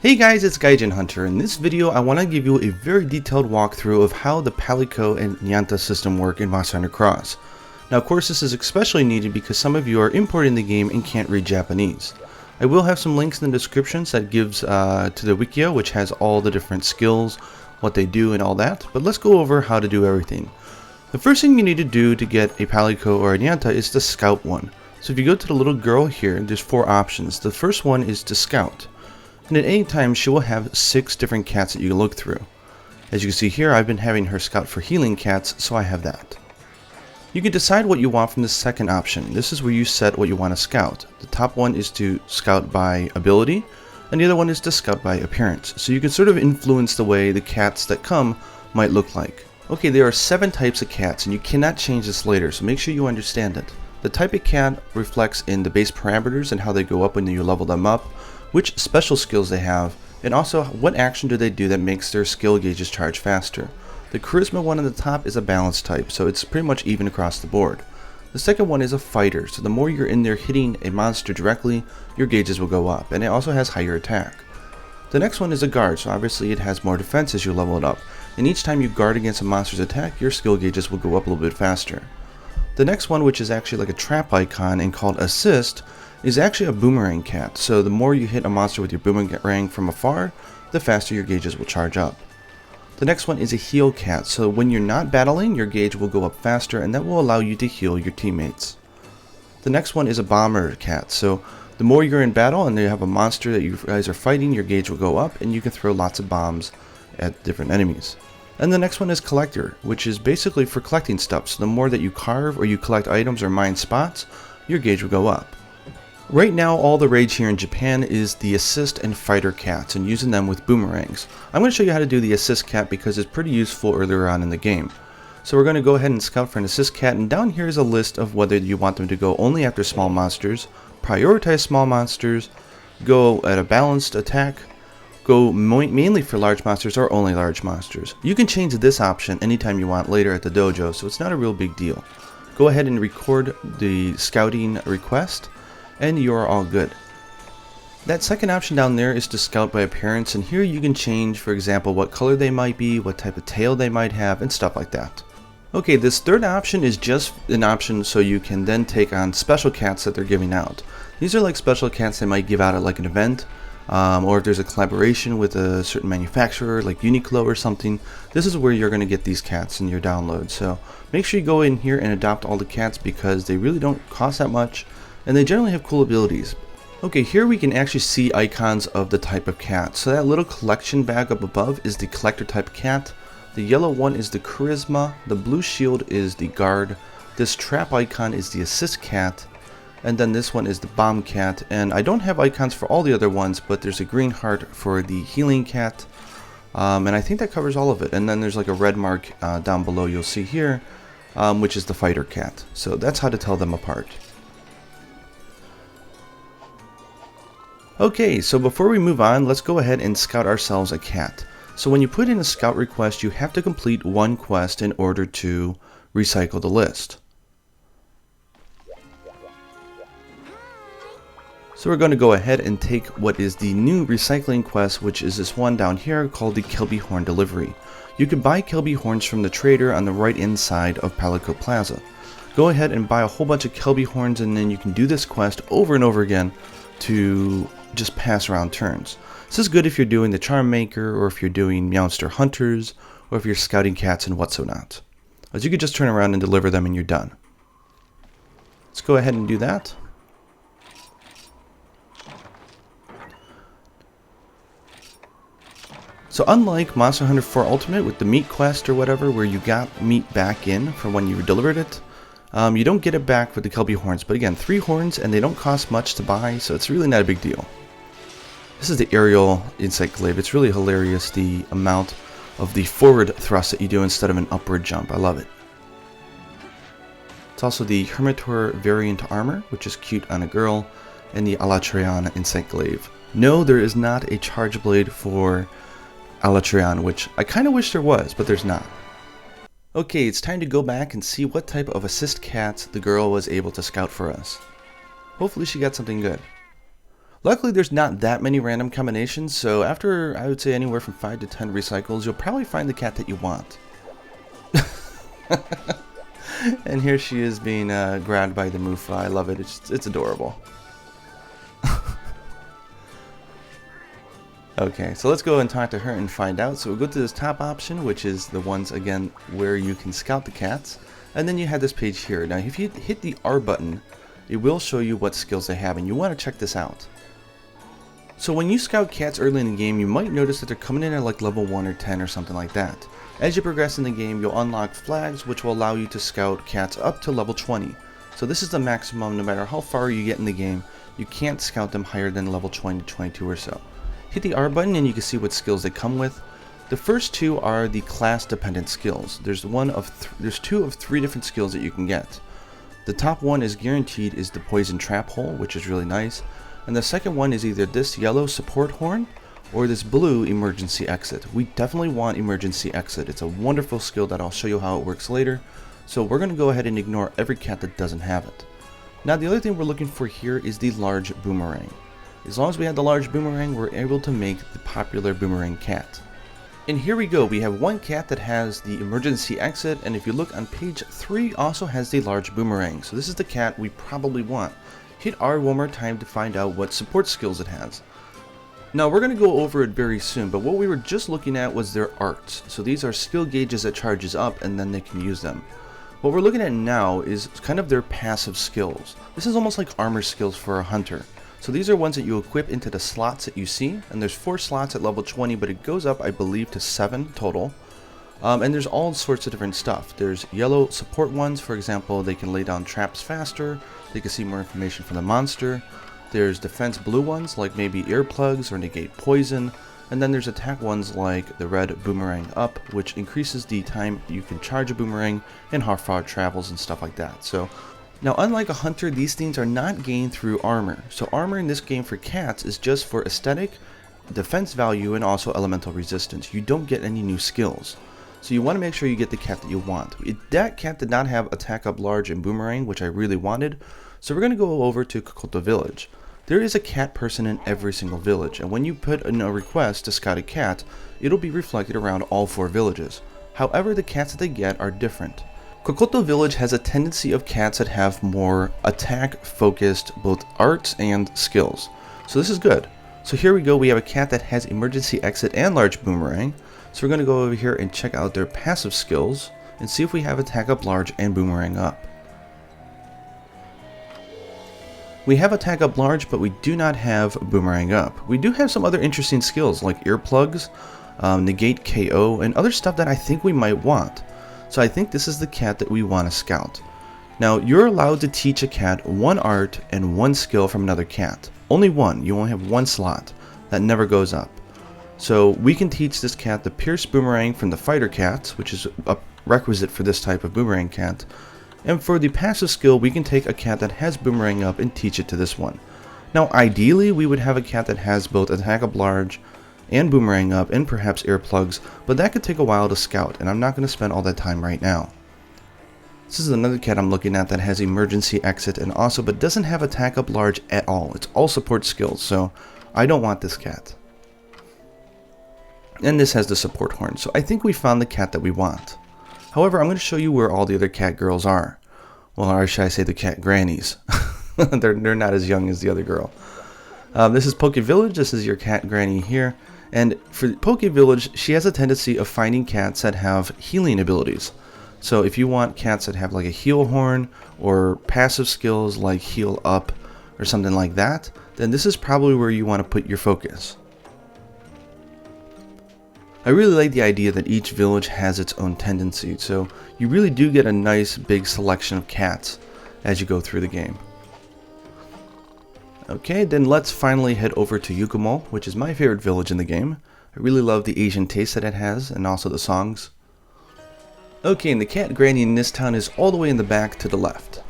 Hey guys, it's Gaijin Hunter. In this video, I want to give you a very detailed walkthrough of how the Palico and Nyanta system work in Monster Hunter Cross. Now of course this is especially needed because some of you are importing the game and can't read Japanese. I will have some links in the descriptions that gives to the wiki, which has all the different skills, what they do and all that, but let's go over how to do everything. The first thing you need to do to get a Palico or a Nyanta is to scout one. So if you go to the little girl here, there's 4 options. The first one is to scout. And at any time she will have 6 different cats that you can look through. As you can see here, I've been having her scout for healing cats, so I have that. You can decide what you want from the second option. This is where you set what you want to scout. The top one is to scout by ability, and the other one is to scout by appearance. So you can sort of influence the way the cats that come might look like. Okay, there are 7 types of cats, and you cannot change this later, so make sure you understand it. The type of cat reflects in the base parameters and how they go up when you level them up, which special skills they have, and also what action do they do that makes their skill gauges charge faster. The charisma one on the top is a balanced type, so it's pretty much even across the board. The second one is a fighter, so the more you're in there hitting a monster directly, your gauges will go up, and it also has higher attack. The next one is a guard, so obviously it has more defense as you level it up, and each time you guard against a monster's attack, your skill gauges will go up a little bit faster. The next one, which is actually like a trap icon and called assist, is actually a boomerang cat, so the more you hit a monster with your boomerang from afar, the faster your gauges will charge up. The next one is a heal cat, so when you're not battling, your gauge will go up faster and that will allow you to heal your teammates. The next one is a bomber cat, so the more you're in battle and you have a monster that you guys are fighting, your gauge will go up and you can throw lots of bombs at different enemies. And the next one is collector, which is basically for collecting stuff, so the more that you carve or you collect items or mine spots, your gauge will go up. Right now, all the rage here in Japan is the assist and fighter cats and using them with boomerangs. I'm going to show you how to do the assist cat because it's pretty useful earlier on in the game. So we're going to go ahead and scout for an assist cat, and down here is a list of whether you want them to go only after small monsters, prioritize small monsters, go at a balanced attack, go mainly for large monsters or only large monsters. You can change this option anytime you want later at the dojo, so it's not a real big deal. Go ahead and record the scouting request, and you are all good. That second option down there is to scout by appearance, and here you can change, for example, what color they might be, what type of tail they might have, and stuff like that. Okay, this third option is just an option so you can then take on special cats that they're giving out. These are like special cats they might give out at like an event, or if there's a collaboration with a certain manufacturer like Uniqlo or something. This is where you're going to get these cats in your download, so make sure you go in here and adopt all the cats because they really don't cost that much, and they generally have cool abilities. Okay, here we can actually see icons of the type of cat. So that little collection bag up above is the collector type cat. The yellow one is the charisma. The blue shield is the guard. This trap icon is the assist cat. And then this one is the bomb cat. And I don't have icons for all the other ones, but there's a green heart for the healing cat. And I think that covers all of it. And then there's like a red mark down below you'll see here, which is the fighter cat. So that's how to tell them apart. Okay, so before we move on, let's go ahead and scout ourselves a cat. So when you put in a scout request, you have to complete 1 quest in order to recycle the list. So we're going to go ahead and take what is the new recycling quest, which is this one down here called the Kilby Horn Delivery. You can buy Kilby Horns from the trader on the right inside of Palico Plaza. Go ahead and buy a whole bunch of Kilby Horns, and then you can do this quest over and over again to just pass around turns. This is good if you're doing the Charm Maker, or if you're doing Meownster Hunters, or if you're scouting cats and what's so not. As you can just turn around and deliver them and you're done. Let's go ahead and do that. So unlike Monster Hunter 4 Ultimate with the meat quest or whatever, where you got meat back in from when you delivered it, you don't get it back with the Kilby Horns, but again, 3 horns and they don't cost much to buy, so it's really not a big deal. This is the aerial insect glaive. It's really hilarious, the amount of the forward thrust that you do instead of an upward jump. I love it. It's also the Hermitor variant armor, which is cute on a girl, and the Alatreon insect glaive. No, there is not a charge blade for Alatreon, which I kind of wish there was, but there's not. Okay, it's time to go back and see what type of assist cats the girl was able to scout for us. Hopefully she got something good. Luckily, there's not that many random combinations, so after, I would say, anywhere from 5 to 10 recycles, you'll probably find the cat that you want. And here she is being grabbed by the Mufa. I love it. It's adorable. Okay, so let's go and talk to her and find out. So we'll go to this top option, which is the ones, again, where you can scout the cats. And then you have this page here. Now, if you hit the R button, it will show you what skills they have, and you want to check this out. So when you scout cats early in the game, you might notice that they're coming in at like level 1 or 10 or something like that. As you progress in the game, you'll unlock flags, which will allow you to scout cats up to level 20. So this is the maximum. No matter how far you get in the game, you can't scout them higher than level 20 to 22 or so. Hit the R button and you can see what skills they come with. The first two are the class dependent skills. There's two of three different skills that you can get. The top one is guaranteed is the poison trap hole, which is really nice. And the second one is either this yellow support horn or this blue emergency exit. We definitely want emergency exit. It's a wonderful skill that I'll show you how it works later. So we're going to go ahead and ignore every cat that doesn't have it. Now the other thing we're looking for here is the large boomerang. As long as we have the large boomerang, we're able to make the popular boomerang cat. And here we go, we have one cat that has the emergency exit, and if you look on page 3, also has the large boomerang. So this is the cat we probably want. Hit R one more time to find out what support skills it has. Now we're going to go over it very soon, but what we were just looking at was their arts. So these are skill gauges that charges up and then they can use them. What we're looking at now is kind of their passive skills. This is almost like armor skills for a hunter. So these are ones that you equip into the slots that you see, and there's 4 slots at level 20, but it goes up, I believe, to 7 total. And there's all sorts of different stuff. There's yellow support ones, for example, they can lay down traps faster, they can see more information from the monster. There's defense blue ones, like maybe earplugs or negate poison, and then there's attack ones like the red boomerang up, which increases the time you can charge a boomerang and how far it travels and stuff like that. So now, unlike a hunter, these things are not gained through armor. So armor in this game for cats is just for aesthetic, defense value, and also elemental resistance. You don't get any new skills. So you want to make sure you get the cat that you want. That cat did not have attack up large and boomerang, which I really wanted. So we're going to go over to Kokoto Village. There is a cat person in every single village, and when you put in a request to scout a cat, it'll be reflected around all 4 villages. However, the cats that they get are different. Kokoto Village has a tendency of cats that have more attack-focused both arts and skills. So this is good. So here we go, we have a cat that has emergency exit and large boomerang. So we're going to go over here and check out their passive skills and see if we have attack up large and boomerang up. We have attack up large, but we do not have boomerang up. We do have some other interesting skills like earplugs, negate KO, and other stuff that I think we might want. So I think this is the cat that we want to scout. Now you're allowed to teach a cat 1 art and 1 skill from another cat. Only 1, you only have 1 slot. That never goes up. So we can teach this cat the Pierce Boomerang from the Fighter Cat, which is a requisite for this type of boomerang cat. And for the passive skill, we can take a cat that has boomerang up and teach it to this one. Now ideally we would have a cat that has both attack up large and boomerang up and perhaps earplugs, but that could take a while to scout, and I'm not going to spend all that time right now. This is another cat I'm looking at that has emergency exit and also but doesn't have attack up large at all. It's all support skills, so I don't want this cat. And this has the support horn, so I think we found the cat that we want. However, I'm going to show you where all the other cat girls are. Well, or should I say the cat grannies. they're not as young as the other girl. This is Poke Village. This is your cat granny here. And for Poke Village, she has a tendency of finding cats that have healing abilities. So if you want cats that have like a heal horn or passive skills like heal up or something like that, then this is probably where you want to put your focus. I really like the idea that each village has its own tendency, so you really do get a nice big selection of cats as you go through the game. Okay, then let's finally head over to Yukumo, which is my favorite village in the game. I really love the Asian taste that it has, and also the songs. Okay, and the cat granny in this town is all the way in the back to the left.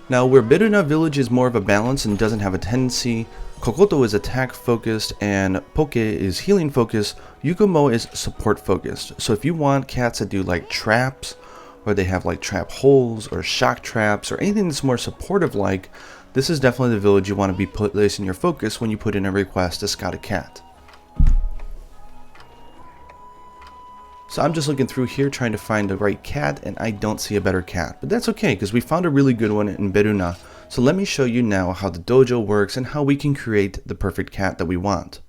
Now, where Biruna village is more of a balance and doesn't have a tendency, Kokoto is attack focused and Poke is healing focused, Yukumo is support focused. So if you want cats that do like traps or they have like trap holes or shock traps or anything that's more supportive like, this is definitely the village you want to be placing your focus when you put in a request to scout a cat. So I'm just looking through here trying to find the right cat, and I don't see a better cat. But that's okay, because we found a really good one in Beruna. So let me show you now how the dojo works and how we can create the perfect cat that we want.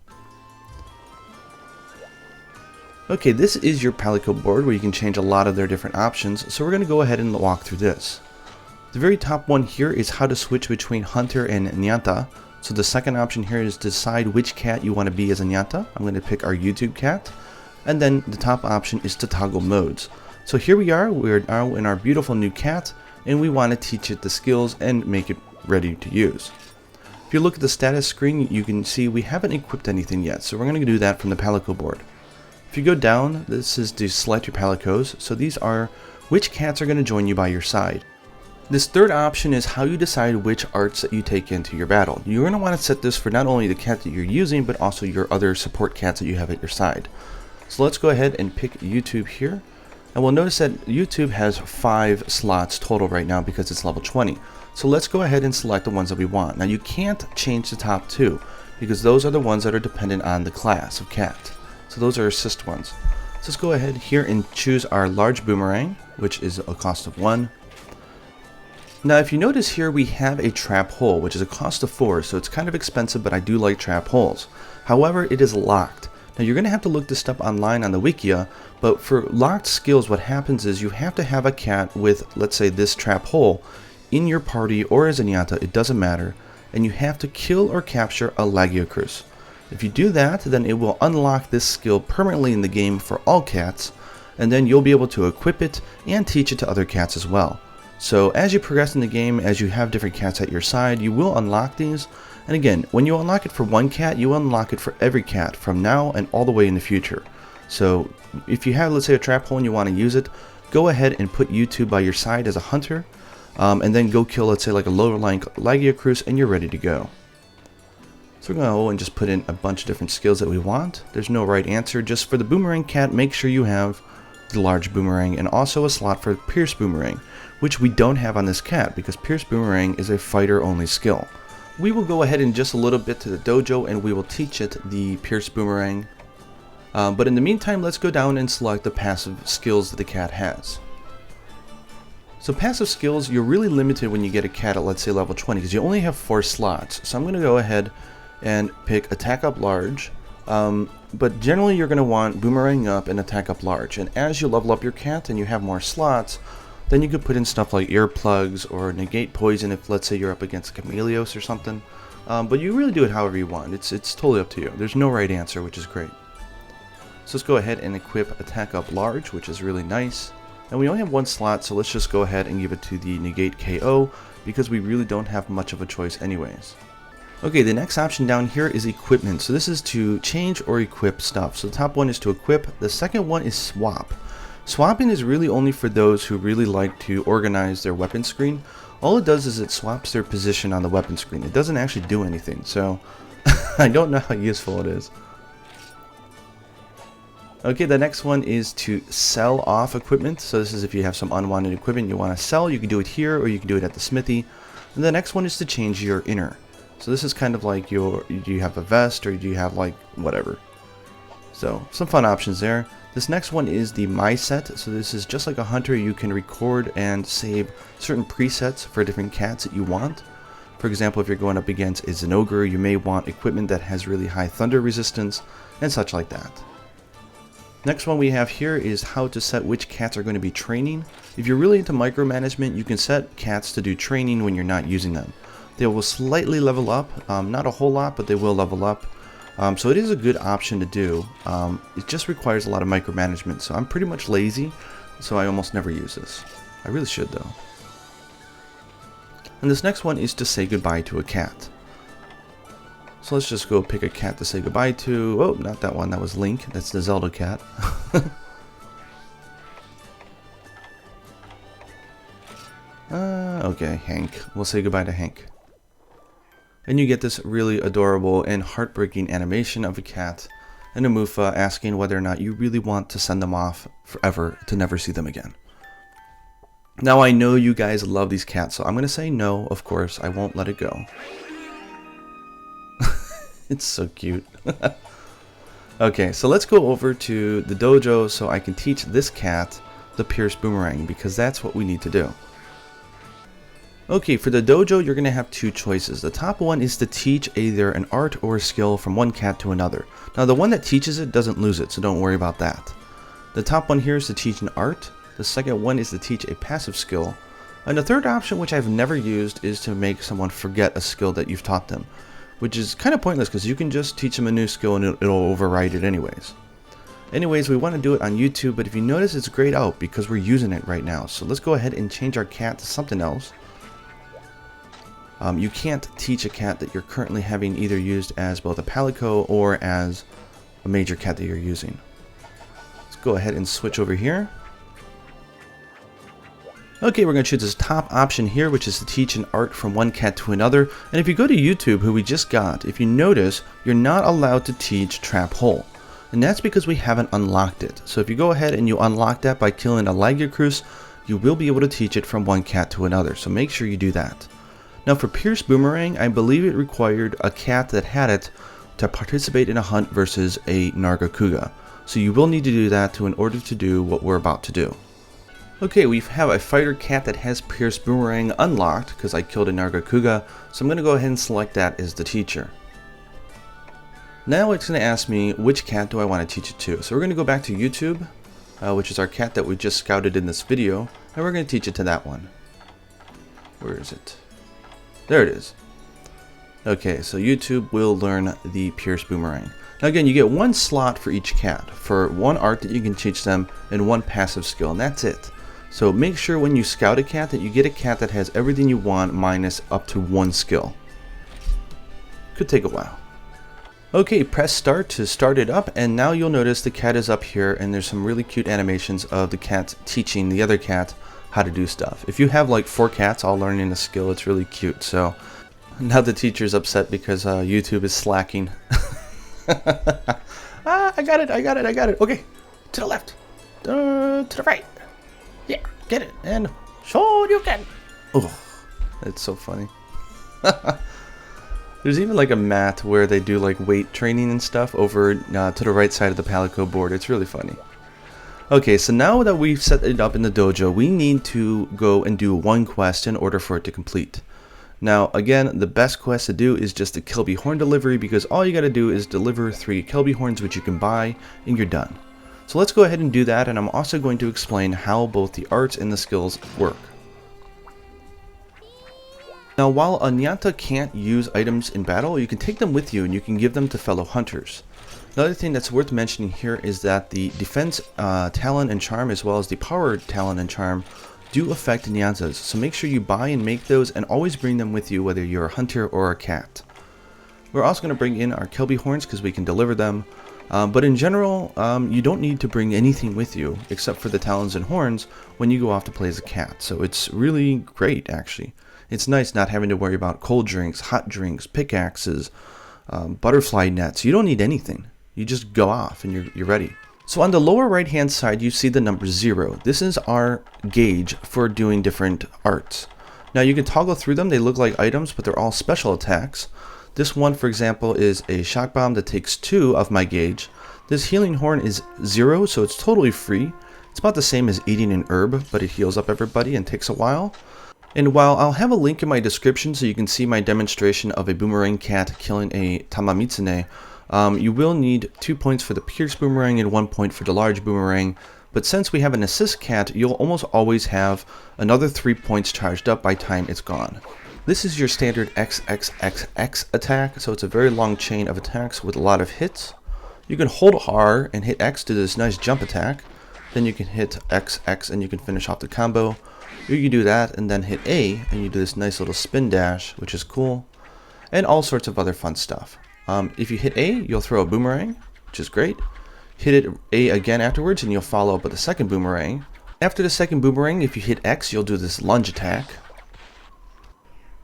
Okay, this is your Palico board where you can change a lot of their different options. So we're going to go ahead and walk through this. The very top one here is how to switch between Hunter and Nyanta. So the second option here is decide which cat you want to be as a Nyanta. I'm going to pick our YouTube cat. And then the top option is to toggle modes. So here we're now in our beautiful new cat, and we want to teach it the skills and make it ready to use. If you look at the status screen, you can see we haven't equipped anything yet, so we're going to do that from the Palico board. If you go down, this is to select your Palicos, so these are which cats are going to join you by your side. This third option is how you decide which arts that you take into your battle. You're going to want to set this for not only the cat that you're using, but also your other support cats that you have at your side. So let's go ahead and pick YouTube here, and we'll notice that YouTube has 5 slots total right now because it's level 20. So let's go ahead and select the ones that we want. Now you can't change the top 2 because those are the ones that are dependent on the class of cat. So those are assist ones. So let's go ahead here and choose our large boomerang, which is a cost of 1. Now if you notice here we have a trap hole, which is a cost of 4, so it's kind of expensive, but I do like trap holes. However, it is locked. Now you're going to have to look this up online on the Wikia, but for locked skills what happens is you have to have a cat with, let's say, this trap hole in your party or as a Nyanta, it doesn't matter, and you have to kill or capture a Lagiocrus. If you do that, then it will unlock this skill permanently in the game for all cats, and then you'll be able to equip it and teach it to other cats as well. So as you progress in the game, as you have different cats at your side, you will unlock these. And again, when you unlock it for one cat, you unlock it for every cat from now and all the way in the future. So if you have, let's say, a trap hole and you want to use it, go ahead and put YouTube by your side as a hunter, and then go kill, let's say, like a lower rank Lagiocrus, and you're ready to go. So we're going to go and just put in a bunch of different skills that we want. There's no right answer. Just for the boomerang cat, make sure you have the large boomerang and also a slot for Pierce boomerang, which we don't have on this cat because Pierce boomerang is a fighter only skill. We will go ahead in just a little bit to the dojo and we will teach it the Pierce boomerang. But in the meantime, let's go down and select the passive skills that the cat has. So passive skills, you're really limited when you get a cat at, let's say, level 20 because you only have 4 slots. So I'm going to go ahead and pick attack up large. But generally you're going to want boomerang up and attack up large. And as you level up your cat and you have more slots, then you could put in stuff like earplugs or negate poison if, let's say, you're up against Chameleos or something. But you really do it however you want. It's totally up to you. There's no right answer, which is great. So let's go ahead and equip attack up large, which is really nice. And we only have 1 slot, so let's just go ahead and give it to the negate KO because we really don't have much of a choice anyways. Okay, the next option down here is equipment. So this is to change or equip stuff. So the top one is to equip. The second one is swap. Swapping is really only for those who really like to organize their weapon screen. All it does is it swaps their position on the weapon screen. It doesn't actually do anything, so I don't know how useful it is. Okay, the next one is to sell off equipment. So this is if you have some unwanted equipment you want to sell, you can do it here or you can do it at the smithy. And the next one is to change your inner. So this is kind of like do you have a vest or do you have like whatever. So some fun options there. This next one is the My Set. So this is just like a hunter, you can record and save certain presets for different cats that you want. For example, if you're going up against a Zinogre, you may want equipment that has really high thunder resistance and such like that. Next one we have here is how to set which cats are going to be training. If you're really into micromanagement, you can set cats to do training when you're not using them. They will slightly level up, not a whole lot, but they will level up. So it is a good option to do. It just requires a lot of micromanagement, so I'm pretty much lazy, so I almost never use this. I really should though. And this next one is to say goodbye to a cat. So let's just go pick a cat to say goodbye to. Oh, not that one, that was Link. That's the Zelda cat. Okay, Hank. We'll say goodbye to Hank. And you get this really adorable and heartbreaking animation of a cat and a Mufa asking whether or not you really want to send them off forever to never see them again. Now I know you guys love these cats, so I'm going to say no, of course. I won't let it go. It's so cute. Okay, so let's go over to the dojo so I can teach this cat the Pierce Boomerang, because that's what we need to do. Okay, for the dojo, you're going to have two choices. The top one is to teach either an art or a skill from one cat to another. Now, the one that teaches it doesn't lose it, so don't worry about that. The top one here is to teach an art. The second one is to teach a passive skill. And the third option, which I've never used, is to make someone forget a skill that you've taught them, which is kind of pointless because you can just teach them a new skill and it'll override it anyways. Anyways, we want to do it on YouTube, but if you notice, it's grayed out because we're using it right now. So let's go ahead and change our cat to something else. You can't teach a cat that you're currently having either used as both a Palico or as a major cat that you're using. Let's go ahead and switch over here. Okay, we're going to choose this top option here, which is to teach an art from one cat to another. And if you go to YouTube, who we just got, if you notice, you're not allowed to teach Trap Hole. And that's because we haven't unlocked it. So if you go ahead and you unlock that by killing a Lagiacruz, you will be able to teach it from one cat to another. So make sure you do that. Now for Pierce Boomerang, I believe it required a cat that had it to participate in a hunt versus a Nargacuga. So you will need to do that in order to do what we're about to do. Okay, we have a fighter cat that has Pierce Boomerang unlocked because I killed a Nargacuga, so I'm going to go ahead and select that as the teacher. Now it's going to ask me which cat do I want to teach it to. So we're going to go back to YouTube, which is our cat that we just scouted in this video, and we're going to teach it to that one. Where is it? There it is. Okay, so YouTube will learn the Pierce Boomerang. Now again, you get one slot for each cat, for one art that you can teach them and one passive skill, and that's it. So make sure when you scout a cat that you get a cat that has everything you want minus up to one skill. Could take a while. Okay, press start to start it up, and now you'll notice the cat is up here and there's some really cute animations of the cat teaching the other cat how to do stuff. If you have like 4 cats all learning a skill, it's really cute. So now the teacher's upset because YouTube is slacking. I got it. Okay, to the left, to the right. Yeah, get it, and sure you can. Oh, it's so funny. There's even like a mat where they do like weight training and stuff over to the right side of the Palico board. It's really funny. Okay, so now that we've set it up in the dojo, we need to go and do one quest in order for it to complete. Now, again, the best quest to do is just the Kelby Horn delivery, because all you got to do is deliver 3 Kelby Horns, which you can buy, and you're done. So let's go ahead and do that, and I'm also going to explain how both the arts and the skills work. Now, while a Nyanta can't use items in battle, you can take them with you and you can give them to fellow hunters. Another thing that's worth mentioning here is that the defense talent and charm, as well as the power talent and charm, do affect Nyantas, so make sure you buy and make those and always bring them with you, whether you're a hunter or a cat. We're also going to bring in our Kelby Horns because we can deliver them, but in general, you don't need to bring anything with you except for the talons and horns when you go off to play as a cat, so it's really great actually. It's nice not having to worry about cold drinks, hot drinks, pickaxes, butterfly nets. You don't need anything. You just go off and you're ready. So on the lower right hand side you see the number 0. This is our gauge for doing different arts. Now you can toggle through them. They look like items, but they're all special attacks. This one, for example, is a shock bomb that takes 2 of my gauge. This healing horn is 0, so it's totally free. It's about the same as eating an herb, but it heals up everybody and takes a while. And while I'll have a link in my description so you can see my demonstration of a boomerang cat killing a Tamamitsune, you will need 2 points for the Pierce Boomerang and 1 point for the large boomerang, but since we have an assist cat, you'll almost always have another 3 points charged up by time it's gone. This is your standard XXXX attack, so it's a very long chain of attacks with a lot of hits. You can hold R and hit X to do this nice jump attack, then you can hit XX and you can finish off the combo. You can do that and then hit A and you do this nice little spin dash, which is cool, and all sorts of other fun stuff. If you hit A, you'll throw a boomerang, which is great. Hit it A again afterwards and you'll follow up with a second boomerang. After the second boomerang, if you hit X, you'll do this lunge attack.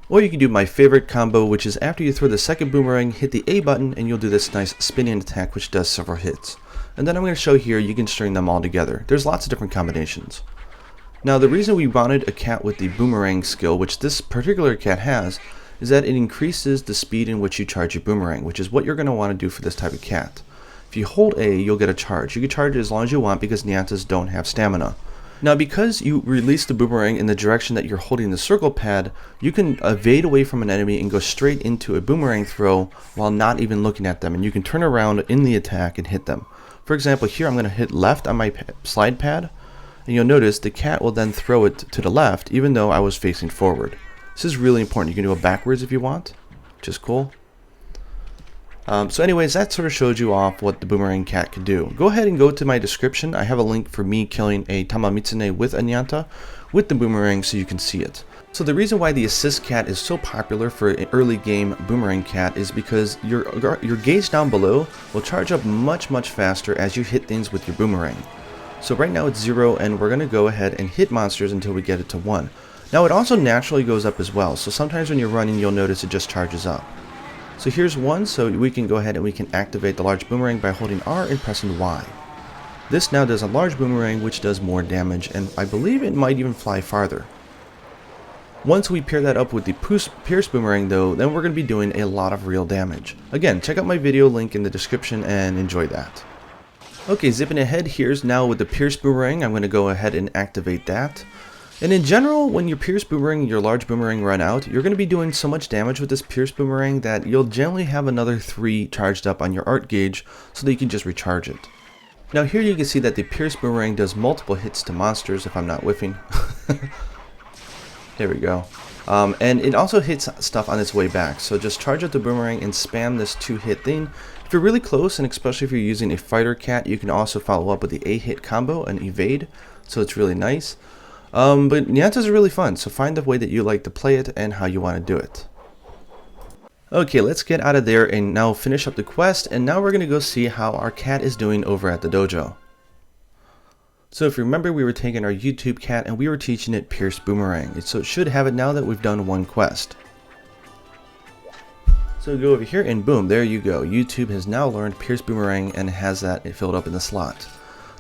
Or you can do my favorite combo, which is after you throw the second boomerang, hit the A button and you'll do this nice spinning attack, which does several hits. And then I'm going to show here you can string them all together. There's lots of different combinations. Now the reason we wanted a cat with the boomerang skill, which this particular cat has, is that it increases the speed in which you charge your boomerang, which is what you're going to want to do for this type of cat. If you hold A, you'll get a charge. You can charge it as long as you want because Nyantas don't have stamina. Now because you release the boomerang in the direction that you're holding the circle pad, you can evade away from an enemy and go straight into a boomerang throw while not even looking at them, and you can turn around in the attack and hit them. For example, here I'm going to hit left on my slide pad, and you'll notice the cat will then throw it to the left even though I was facing forward. This is really important. You can do it backwards if you want, which is cool. So anyways, that sort of showed you off what the boomerang cat can do. Go ahead and go to my description. I have a link for me killing a Tamamitsune with a Nyanta with the boomerang so you can see it. So the reason why the assist cat is so popular for an early game boomerang cat is because your gauge down below will charge up much faster as you hit things with your boomerang. So right now it's 0, and we're going to go ahead and hit monsters until we get it to 1. Now it also naturally goes up as well, so sometimes when you're running you'll notice it just charges up. So here's 1, so we can go ahead and we can activate the large boomerang by holding R and pressing Y. This now does a large boomerang which does more damage, and I believe it might even fly farther. Once we pair that up with the Pierce boomerang though, then we're going to be doing a lot of real damage. Again, check out my video link in the description and enjoy that. Okay, zipping ahead, here's now with the Pierce boomerang. I'm going to go ahead and activate that. And in general, when your Pierce boomerang and your large boomerang run out, you're going to be doing so much damage with this Pierce boomerang that you'll generally have another 3 charged up on your art gauge so that you can just recharge it. Now here you can see that the Pierce boomerang does multiple hits to monsters if I'm not whiffing. There we go. And it also hits stuff on its way back, so just charge up the boomerang and spam this 2-hit thing. If you're really close, and especially if you're using a fighter cat, you can also follow up with the A-hit combo and evade, so it's really nice. But Nyantas are really fun, so find the way that you like to play it and how you want to do it. Okay, let's get out of there and now finish up the quest, and now we're going to go see how our cat is doing over at the dojo. So if you remember, we were taking our YouTube cat and we were teaching it Pierce Boomerang, so it should have it now that we've done 1 quest. So go over here and boom, there you go. YouTube has now learned Pierce Boomerang and has that filled up in the slot.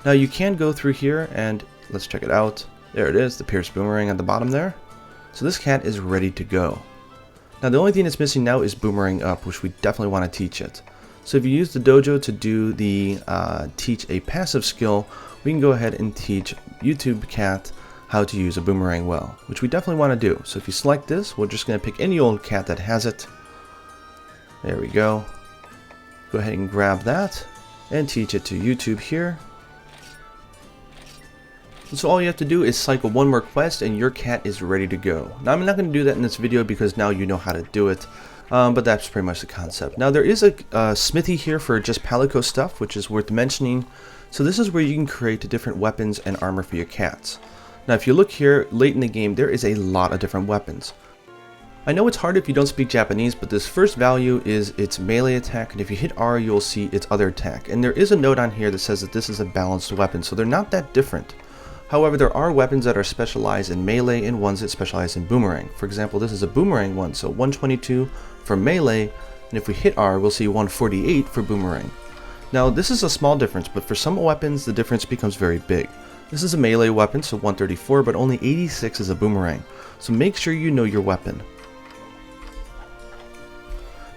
Now you can go through here and let's check it out. There it is, the Pierce Boomerang at the bottom there. So this cat is ready to go. Now the only thing that's missing now is Boomerang Up, which we definitely want to teach it. So if you use the dojo to do the teach a passive skill, we can go ahead and teach YouTube cat how to use a boomerang well, which we definitely want to do. So if you select this, we're just going to pick any old cat that has it. There we go. Go ahead and grab that and teach it to YouTube here. So all you have to do is cycle 1 more quest and your cat is ready to go. Now I'm not going to do that in this video because now you know how to do it, but that's pretty much the concept. Now there is a smithy here for just Palico stuff, which is worth mentioning. So this is where you can create different weapons and armor for your cats. Now if you look here late in the game, there is a lot of different weapons. I know it's hard if you don't speak Japanese, but this first value is its melee attack, and if you hit R you'll see its other attack. And there is a note on here that says that this is a balanced weapon, so they're not that different. However, there are weapons that are specialized in melee and ones that specialize in boomerang. For example, this is a boomerang one, so 122 for melee, and if we hit R, we'll see 148 for boomerang. Now, this is a small difference, but for some weapons, the difference becomes very big. This is a melee weapon, so 134, but only 86 is a boomerang, so make sure you know your weapon.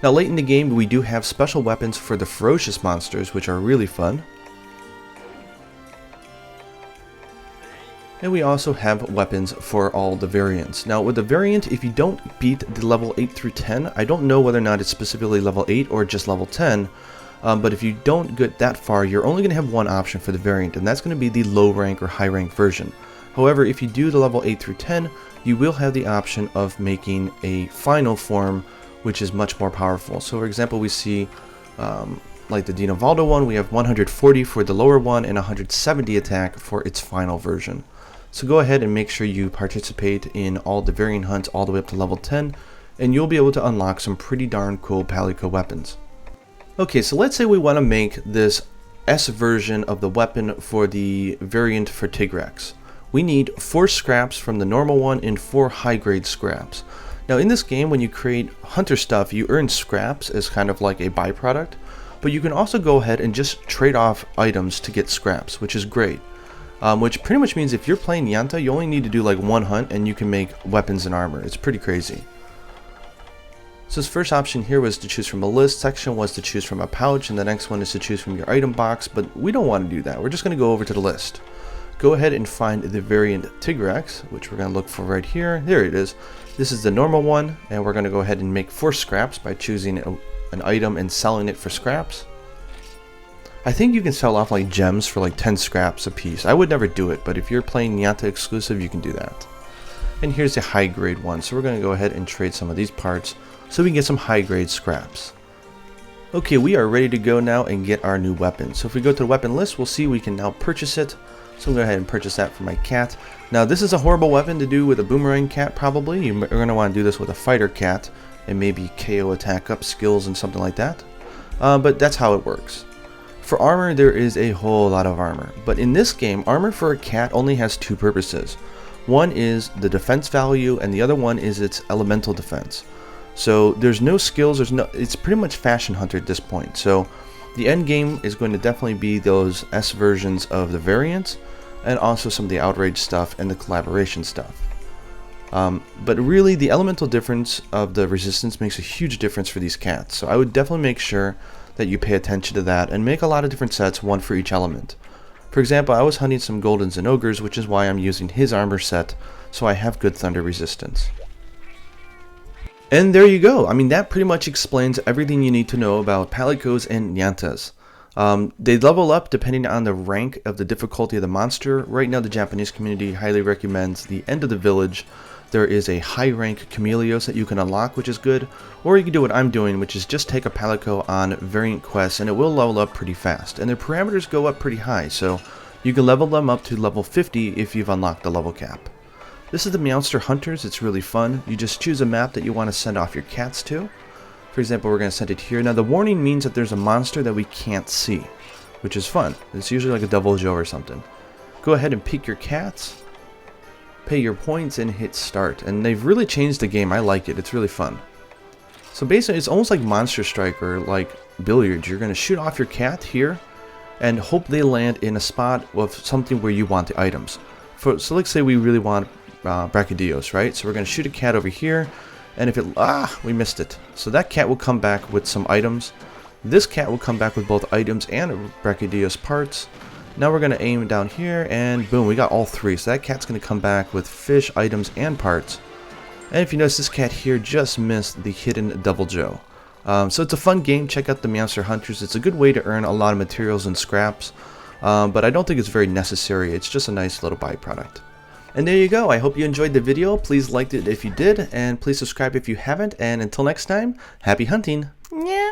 Now, late in the game, we do have special weapons for the ferocious monsters, which are really fun. And we also have weapons for all the variants. Now with the variant, if you don't beat the level 8 through 10, I don't know whether or not it's specifically level 8 or just level 10, but if you don't get that far, you're only going to have one option for the variant, and that's going to be the low rank or high rank version. However, if you do the level 8 through 10, you will have the option of making a final form, which is much more powerful. So for example, we see like the Dinovaldo one, we have 140 for the lower one and 170 attack for its final version. So go ahead and make sure you participate in all the variant hunts all the way up to level 10, and you'll be able to unlock some pretty darn cool Palico weapons. Okay, so let's say we want to make this S version of the weapon for the variant for Tigrex. We need 4 scraps from the normal one and 4 high grade scraps. Now in this game, when you create hunter stuff, you earn scraps as kind of like a byproduct, but you can also go ahead and just trade off items to get scraps, which is great. which pretty much means if you're playing Nyanta, you only need to do like one hunt and you can make weapons and armor. It's pretty crazy. So this first option here was to choose from a list, section was to choose from a pouch, and the next one is to choose from your item box, but we don't want to do that. We're just going to go over to the list. Go ahead and find the variant Tigrex, which we're going to look for right here. There it is. This is the normal one, and we're going to go ahead and make 4 scraps by choosing an item and selling it for scraps. I think you can sell off like gems for like 10 scraps a piece. I would never do it, but if you're playing Nyanta exclusive, you can do that. And here's the high grade one, so we're going to go ahead and trade some of these parts so we can get some high grade scraps. Okay, we are ready to go now and get our new weapon. So if we go to the weapon list, we'll see we can now purchase it. So I'm going to go ahead and purchase that for my cat. Now this is a horrible weapon to do with a boomerang cat probably. You're going to want to do this with a fighter cat and maybe KO attack up skills and something like that. But that's how it works. For armor, there is a whole lot of armor. But in this game, armor for a cat only has 2 purposes. One is the defense value and the other one is its elemental defense. So there's no skills, it's pretty much fashion hunter at this point. So the end game is going to definitely be those S versions of the variants and also some of the outrage stuff and the collaboration stuff. But really the elemental difference of the resistance makes a huge difference for these cats. So I would definitely make sure that you pay attention to that and make a lot of different sets, one for each element. For example, I was hunting some Goldens and Ogres, which is why I'm using his armor set, so I have good thunder resistance. And there you go. I mean, that pretty much explains everything you need to know about Palicos and Nyantas. They level up depending on the rank of the difficulty of the monster. Right now, the Japanese community highly recommends the End of the Village. There is a high rank Chameleos that you can unlock, which is good. Or you can do what I'm doing, which is just take a Palico on variant quests, and it will level up pretty fast. And their parameters go up pretty high, so you can level them up to level 50 if you've unlocked the level cap. This is the Meownster Hunters. It's really fun. You just choose a map that you want to send off your cats to. For example, we're going to send it here. Now the warning means that there's a monster that we can't see, which is fun. It's usually like a Devil Joe or something. Go ahead and pick your cats, pay your points, and hit start. And they've really changed the game. I like it. It's really fun. So basically, it's almost like Monster Strike or like billiards. You're going to shoot off your cat here and hope they land in a spot of something where you want the items. So let's say we really want Brachydios, right? So we're going to shoot a cat over here, and if it, we missed it. So that cat will come back with some items. This cat will come back with both items and Brachydios parts. Now we're going to aim down here, and boom, we got all 3. So that cat's going to come back with fish, items, and parts. And if you notice, this cat here just missed the hidden Devil Joe. So it's a fun game. Check out the Meownster Hunters. It's a good way to earn a lot of materials and scraps, but I don't think it's very necessary. It's just a nice little byproduct. And there you go. I hope you enjoyed the video. Please like it if you did, and please subscribe if you haven't. And until next time, happy hunting. Yeah.